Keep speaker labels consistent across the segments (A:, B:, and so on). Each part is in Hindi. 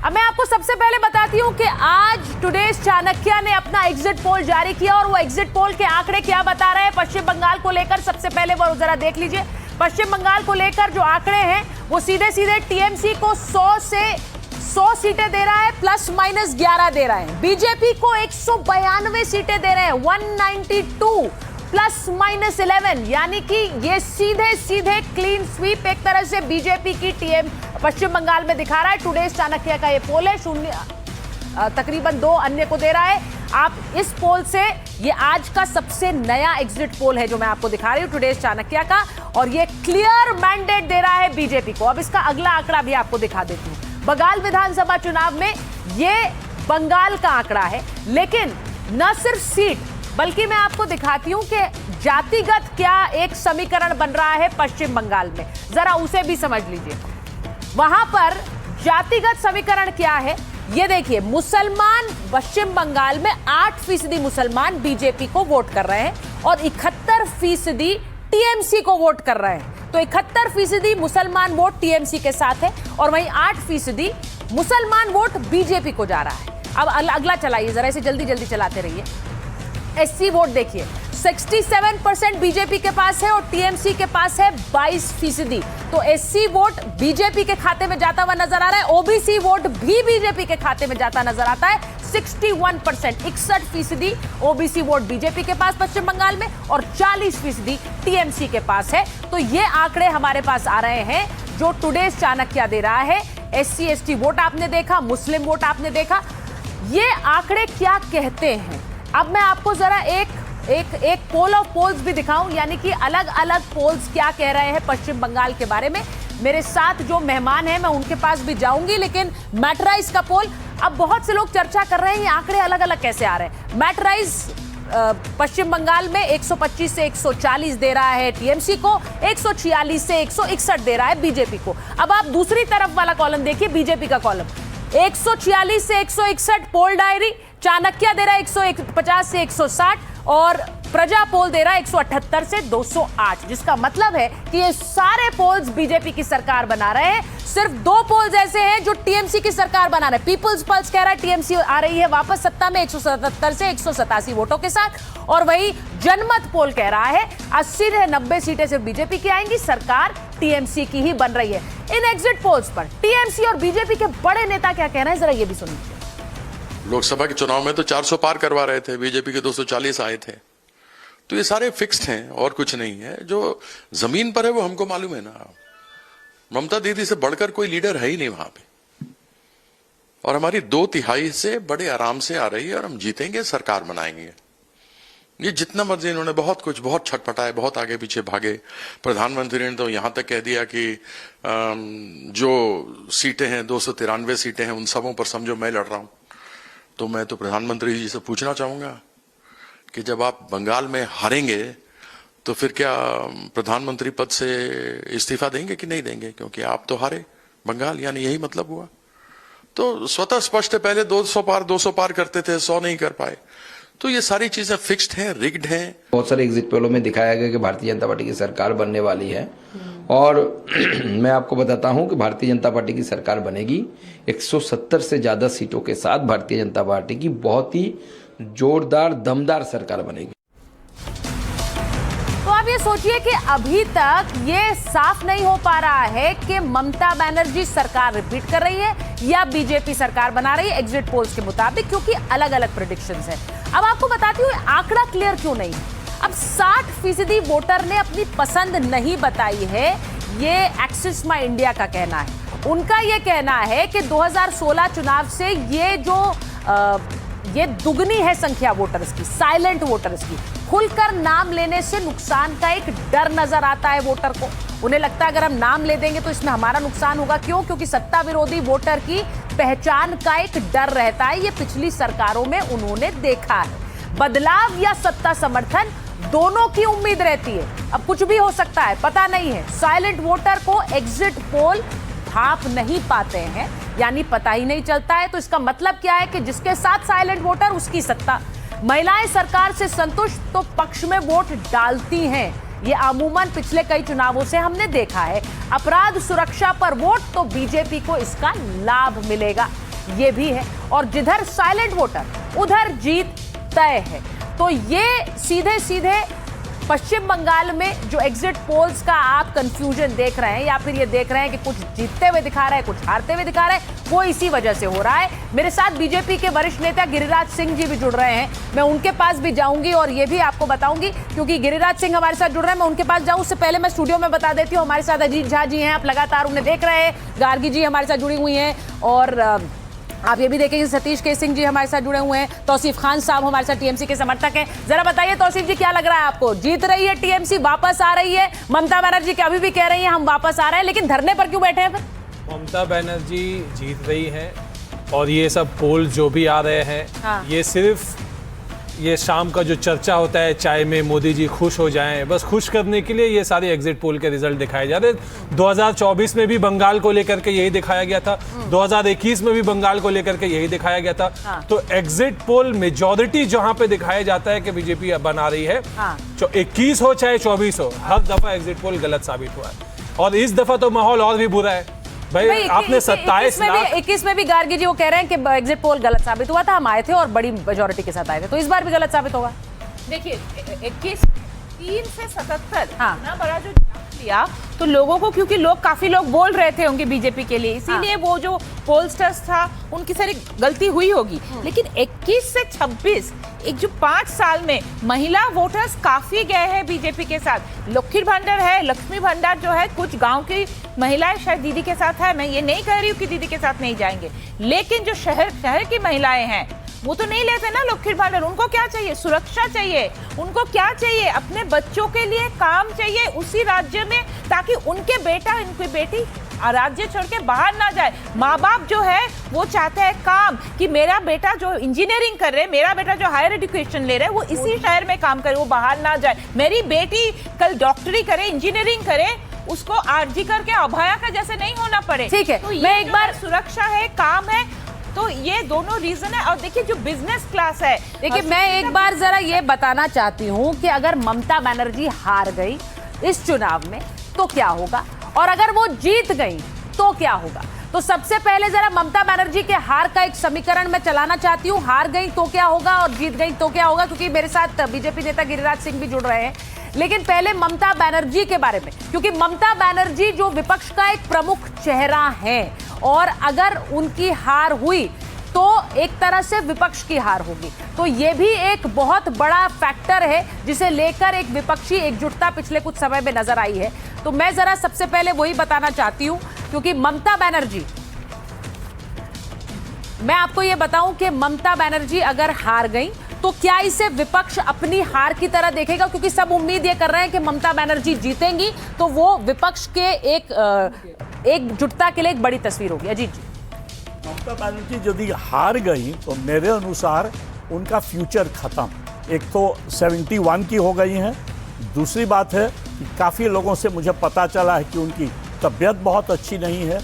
A: अब मैं आपको सबसे पहले बताती हूं कि आज टुडेज चाणक्य ने अपना एग्जिट पोल जारी किया और वो एग्जिट पोल के आंकड़े क्या बता रहे हैं पश्चिम बंगाल को लेकर। सबसे पहले वो जरा देख लीजिए, पश्चिम बंगाल को लेकर जो आंकड़े हैं वो सीधे सीधे टीएमसी को 100 से 100 सीटें दे रहा है, प्लस माइनस 11 दे रहा है। बीजेपी को 192 सीटें दे रहे हैं, 192 प्लस माइनस 11, यानी कि ये सीधे सीधे क्लीन स्वीप एक तरह से बीजेपी की टीएम पश्चिम बंगाल में दिखा रहा है। टुडेज चाणक्य का ये पोल है, तकरीबन 2 अन्य को दे रहा है। आप इस पोल से, ये आज का सबसे नया एग्जिट पोल है जो मैं आपको दिखा रही हूं टुडेज चाणक्य का, और ये क्लियर मैंडेट दे रहा है बीजेपी को। अब इसका अगला आंकड़ा भी आपको दिखा देती हूं। बंगाल विधानसभा चुनाव में ये बंगाल का आंकड़ा है, लेकिन न सिर्फ सीट बल्कि मैं आपको दिखाती हूं कि जातिगत क्या एक समीकरण बन रहा है पश्चिम बंगाल में, जरा उसे भी समझ लीजिए। वहां पर जातिगत समीकरण क्या है ये देखिए। मुसलमान पश्चिम बंगाल में 8% मुसलमान बीजेपी को वोट कर रहे हैं और 71% टीएमसी को वोट कर रहे हैं। तो 71% मुसलमान वोट टीएमसी के साथ है और वहीं 8% मुसलमान वोट बीजेपी को जा रहा है। अब अगला चलाइए जरा, इसे जल्दी जल्दी चलाते रहिए। एससी वोट देखिए, 67% बीजेपी के पास है और टीएमसी के पास है 22%। तो एससी वोट बीजेपी के खाते में जाता हुआ नजर आ रहा है, ओबीसी वोट भी बीजेपी के खाते में जाता नजर आता है। 61%, 61% ओबीसी वोट बीजेपी के पास पश्चिम बंगाल में और 40% टीएमसी के पास है। तो ये आंकड़े हमारे पास आ रहे हैं जो टुडेज चाणक्य दे रहा है। एससी एसटी वोट आपने देखा, मुस्लिम वोट आपने देखा, ये आंकड़े क्या कहते हैं। अब मैं आपको जरा एक पोल ऑफ पोल्स भी दिखाऊं, यानी कि अलग अलग पोल्स क्या कह रहे हैं पश्चिम बंगाल के बारे में। मेरे साथ जो मेहमान हैं मैं उनके पास भी जाऊंगी, लेकिन मैटराइज का पोल, अब बहुत से लोग चर्चा कर रहे हैं ये आंकड़े अलग अलग कैसे आ रहे हैं। मैटराइज पश्चिम बंगाल में 125 से 140 दे रहा है टीएमसी को, 146 से 161 दे रहा है बीजेपी को। अब आप दूसरी तरफ वाला कॉलम देखिए, बीजेपी का कॉलम, 146 से 161 पोल डायरी, चाणक्य दे रहा है 150 से 160 और प्रजा पोल दे रहा है 178 से 208, जिसका मतलब है कि ये सारे पोल्स बीजेपी की सरकार बना रहे हैं। सिर्फ 2 पोल्स ऐसे हैं जो टीएमसी की सरकार बना रहे हैं। पीपल्स पल्स कह रहा है टीएमसी आ रही है वापस सत्ता में 177 से 187 वोटों के साथ, और वही जनमत पोल कह रहा है 80 से 90 सीटें सिर्फ बीजेपी की आएंगी, सरकार टीएमसी की ही बन रही है। इन एग्जिट पोल्स पर टीएमसी और बीजेपी के बड़े नेता क्या कह रहे हैं, जरा ये भी सुनिए।
B: लोकसभा के चुनाव में तो 400 पार करवा रहे थे, बीजेपी के 240 आए थे। तो ये सारे फिक्स्ड हैं और कुछ नहीं है। जो जमीन पर है वो हमको मालूम है ना, ममता दीदी से बढ़कर कोई लीडर है ही नहीं वहां पे, और हमारी 2/3 से बड़े आराम से आ रही है और हम जीतेंगे, सरकार बनाएंगे। ये जितना मर्जी इन्होंने बहुत छटपटाए, बहुत आगे पीछे भागे। प्रधानमंत्री ने तो यहां तक कह दिया कि जो सीटें हैं 293 सीटें हैं उन सबों पर समझो मैं लड़ रहा हूं। तो मैं तो प्रधानमंत्री जी से पूछना चाहूंगा कि जब आप बंगाल में हारेंगे तो फिर क्या प्रधानमंत्री पद से इस्तीफा देंगे कि नहीं देंगे, क्योंकि आप तो हारे बंगाल, यानी यही मतलब हुआ। तो स्वतः स्पष्ट है, पहले 200 पार करते थे, 100 नहीं कर पाए। तो ये सारी चीजें फिक्स्ड हैं, रिग्ड हैं।
C: बहुत सारे एग्जिट पोलों में दिखाया गया कि भारतीय जनता पार्टी की सरकार बनने वाली है, और मैं आपको बताता हूं कि भारतीय जनता पार्टी की सरकार बनेगी 170 से ज्यादा सीटों के साथ। भारतीय जनता पार्टी की बहुत ही जोरदार दमदार सरकार बनेगी।
A: तो आप ये सोचिए कि अभी तक ये साफ नहीं हो पा रहा है कि ममता बनर्जी सरकार रिपीट कर रही है या बीजेपी सरकार बना रही है एग्जिट पोल्स के मुताबिक, क्योंकि अलग अलग प्रेडिक्शंस हैं। अब आपको बताती हूँ आंकड़ा क्लियर क्यों नहीं है। अब 60% वोटर ने अपनी पसंद नहीं बताई है, ये एक्सिस माई इंडिया का कहना है। उनका ये कहना है कि 2016 चुनाव से ये दुगनी है संख्या वोटर्स की, साइलेंट वोटर्स की। खुलकर नाम लेने से नुकसान का एक डर नजर आता है वोटर को। उन्हें लगता है अगर हम नाम ले देंगे तो इसमें हमारा नुकसान होगा। क्यों? क्योंकि सत्ता विरोधी वोटर की पहचान का एक डर रहता है। ये पिछली सरकारों में उन्होंने देखा है। बदलाव या सत्ता समर्थन दोनों की उम्मीद रहती है। अब कुछ भी हो सकता है, पता नहीं है। साइलेंट वोटर को एग्जिट पोल भाप नहीं पाते हैं, यानी पता ही नहीं चलता है। तो इसका मतलब क्या है कि जिसके साथ साइलेंट वोटर उसकी सत्ता। महिलाएं सरकार से संतुष्ट तो पक्ष में वोट डालती हैं, ये अमूमन पिछले कई चुनावों से हमने देखा है। अपराध सुरक्षा पर वोट तो बीजेपी को इसका लाभ मिलेगा। ये भी है, और जिधर साइलेंट वोटर उधर जीत तय है। तो ये सीधे सीधे पश्चिम बंगाल में जो एग्जिट पोल्स का आप कंफ्यूजन देख रहे हैं या फिर ये देख रहे हैं कि कुछ जीतते हुए दिखा रहे हैं, कुछ हारते हुए दिखा रहे हैं, वो इसी वजह से हो रहा है। मेरे साथ बीजेपी के वरिष्ठ नेता गिरिराज सिंह जी भी जुड़ रहे हैं, मैं उनके पास भी जाऊंगी और ये भी आपको बताऊंगी, क्योंकि गिरिराज सिंह हमारे साथ जुड़ रहे हैं। मैं उनके पास जाऊं उससे पहले मैं स्टूडियो में बता देती हूँ, हमारे साथ अजीत झा जी हैं, आप लगातार उन्हें देख रहे हैं, गार्गी जी हमारे साथ जुड़ी हुई हैं, और आप ये भी देखेंगे सतीश के सिंह जी हमारे साथ जुड़े हुए हैं, तौसीफ खान साहब हमारे साथ टीएमसी के समर्थक हैं। जरा बताइए तौसीफ जी, क्या लग रहा है आपको, जीत रही है टीएमसी, वापस आ रही है? ममता बनर्जी के अभी भी कह रही हैं हम वापस आ रहे हैं, लेकिन धरने पर क्यों बैठे हैं फिर?
D: ममता बनर्जी जीत रही है, और ये सब पोल जो भी आ रहे हैं,
A: हाँ।
D: ये सिर्फ ये शाम का जो चर्चा होता है चाय में, मोदी जी खुश हो जाएं, बस खुश करने के लिए ये सारे एग्जिट पोल के रिजल्ट दिखाए जा रहे हैं। 2024 में भी बंगाल को लेकर के यही दिखाया गया था, 2021 में भी बंगाल को लेकर के यही दिखाया गया था।
A: हाँ।
D: तो एग्जिट पोल मेजॉरिटी जहां पे दिखाया जाता है कि बीजेपी अब बना रही है,
A: हाँ।
D: 21 हो चाहे 24 हो, हर दफा एग्जिट पोल गलत साबित हुआ है। और इस दफा तो माहौल और भी बुरा है भाई। आपने 27 लाख
A: 21 में भी गार्गी जी वो कह रहे हैं कि एग्जिट पोल गलत साबित हुआ था, हम आए थे और बड़ी मेजोरिटी के साथ आए थे, तो इस बार भी गलत साबित होगा।
E: देखिए 21 3 से 77
A: हाँ।
E: इतना बड़ा जो जंप लिया, तो लोगों को, क्योंकि काफी लोग बोल रहे थे उनके बीजेपी के लिए, इसीलिए वो जो पोलस्टर्स था उनकी सारी गलती हुई होगी। लेकिन 21 से 26 एक जो 5 साल में महिला वोटर्स काफी गए हैं बीजेपी के साथ। लक्ष्मी भंडार है, लक्ष्मी भंडार जो है, कुछ गांव की महिलाएं शायद दीदी के साथ है, मैं ये नहीं कह रही हूँ कि दीदी के साथ नहीं जाएंगे, लेकिन जो शहर की महिलाएं हैं वो तो नहीं लेते ना लक्ष्मी भंडार। उनको क्या चाहिए? सुरक्षा चाहिए। उनको क्या चाहिए? अपने बच्चों के लिए काम चाहिए उसी राज्य में, ताकि उनके बेटा, उनकी बेटी राज्य छोड़ के बाहर ना जाए। माँ बाप जो है वो चाहते हैं काम, कि मेरा बेटा जो इंजीनियरिंग कर रहे, मेरा बेटा जो हायर एजुकेशन ले रहे, वो इसी शहर में काम करे, वो बाहर ना जाए। मेरी बेटी कल डॉक्टरी करे, इंजीनियरिंग करे, उसको आरजी करके अभया का जैसे नहीं होना पड़े।
A: ठीक है,
E: तो
A: मैं एक बार
E: सुरक्षा है, काम है, तो ये दोनों रीजन है। और देखिए जो बिजनेस क्लास है,
A: देखिए मैं एक बार जरा ये बताना चाहती हूँ कि अगर ममता बनर्जी हार गई इस चुनाव में तो क्या होगा, और अगर वो जीत गई तो क्या होगा। तो सबसे पहले जरा ममता बनर्जी के हार का एक समीकरण मैं चलाना चाहती हूँ, हार गई तो क्या होगा और जीत गई तो क्या होगा, क्योंकि मेरे साथ बीजेपी नेता गिरिराज सिंह भी जुड़ रहे हैं। लेकिन पहले ममता बनर्जी के बारे में, क्योंकि ममता बनर्जी जो विपक्ष का एक प्रमुख चेहरा है, और अगर उनकी हार हुई तो एक तरह से विपक्ष की हार होगी, तो ये भी एक बहुत बड़ा फैक्टर है जिसे लेकर एक विपक्षी एकजुटता पिछले कुछ समय में नजर आई है। तो मैं जरा सबसे पहले वही बताना चाहती हूं, क्योंकि ममता बनर्जी, मैं आपको ये बताऊं कि ममता बनर्जी अगर हार गई तो क्या इसे विपक्ष अपनी हार की तरह देखेगा, क्योंकि सब उम्मीद ये कर रहे हैं कि ममता बनर्जी जीतेंगी तो वो विपक्ष के एकजुटता के लिए एक बड़ी तस्वीर होगी। अजीत जी,
F: ममता बनर्जी यदि हार गई तो मेरे अनुसार उनका फ्यूचर खत्म। एक तो 71 की हो गई हैं, दूसरी बात है कि काफ़ी लोगों से मुझे पता चला है कि उनकी तबीयत बहुत अच्छी नहीं है,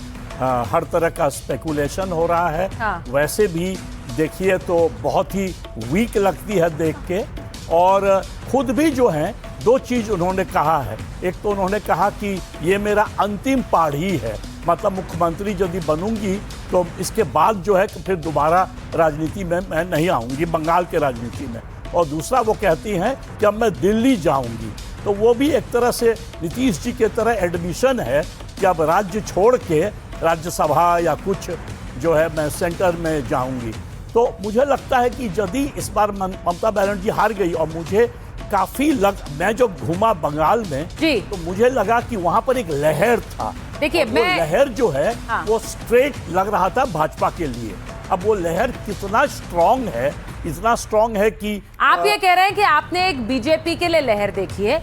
F: हर तरह का स्पेकुलेशन हो रहा है।
A: हाँ।
F: वैसे भी देखिए तो बहुत ही वीक लगती है देख के, और खुद भी जो है दो चीज़ उन्होंने कहा है। एक तो उन्होंने कहा कि ये मेरा अंतिम पाढ़ी है, मतलब मुख्यमंत्री यदि बनूंगी तो इसके बाद जो है फिर दोबारा राजनीति में मैं नहीं आऊंगी, बंगाल के राजनीति में। और दूसरा वो कहती हैं कि अब मैं दिल्ली जाऊंगी, तो वो भी एक तरह से नीतीश जी के तरह एडमिशन है कि अब राज्य छोड़ के राज्यसभा या कुछ जो है मैं सेंटर में जाऊंगी। तो मुझे लगता है कि यदि इस बार ममता बनर्जी हार गई, और मुझे काफी मैं जो घूमा बंगाल में
A: जी,
F: तो मुझे लगा कि वहां पर एक लहर था।
A: देखिए
F: वो लहर जो है
A: हाँ।
F: वो स्ट्रेट लग रहा था भाजपा के लिए। अब वो लहर कितना स्ट्रांग है, इतना स्ट्रांग है कि
A: आप ये कह रहे हैं कि आपने एक बीजेपी के लिए लहर देखी है।